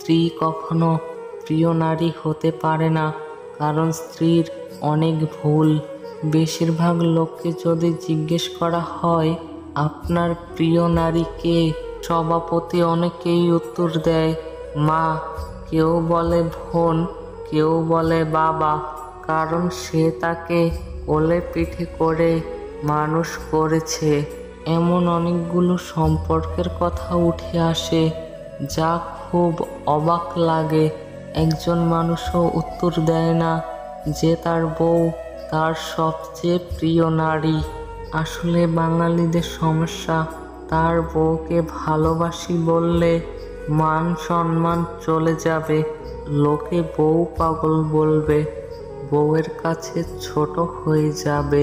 স্ত্রী কখনো প্রিয় নারী হতে পারে না, কারণ স্ত্রীর অনেক ভুল। বেশিরভাগ লোককে যদি জিজ্ঞেস করা হয় আপনার প্রিয় নারী কে, স্বভাবতই অনেকেই উত্তর দেয় মা, কেউ বলে বোন, কেউ বলে বাবা, কারণ সে তাকে কোলে পিঠে করে মানুষ করেছে। এমন অনেকগুলো সম্পর্কের কথা উঠে আসে যা খুব অবাক লাগে। একজন মানুষও উত্তর দেয় না যে তার বউ তার সবচেয়ে প্রিয় নারী। আসলে বাঙালিদের সমস্যা, তার বউকে ভালোবাসি বললে মান সম্মান চলে যাবে, লোকে বউ পাগল বলবে, বউয়ের কাছে ছোট হয়ে যাবে,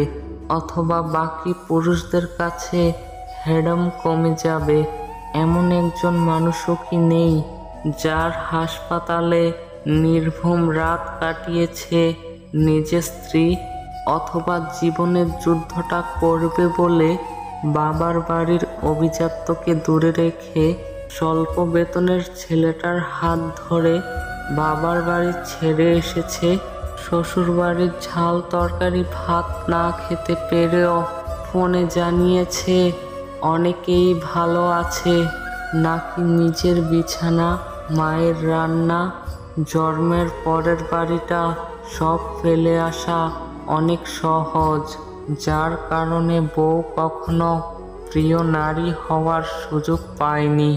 অথবা বাকি পুরুষদের কাছে হ্যাডম কমে যাবে। এমন একজন মানুষও কি নেই যার হাসপাতালে নির্ঘুম রাত কাটিয়েছে নিজের স্ত্রী, অথবা জীবনের যুদ্ধটা করবে বলে বাবার বাড়ির অভিজাত্যকে দূরে রেখে স্বল্প বেতনের ছেলেটার হাত ধরে বাবার বাড়ি ছেড়ে এসেছে। শ্বশুর বাড়ির ঝাল তরকারি ভাত না খেতে পেরেও ফোনে জানিয়েছে অনেকেই ভালো আছে, নাকি নিজের বিছানা, মায়ের রান্না, জন্মের পরের বাড়িটা সব ফেলে আসা অনেক সহজ, যার কারণে বউ কখনো প্রিয় নারী হওয়ার সুযোগ পায়নি।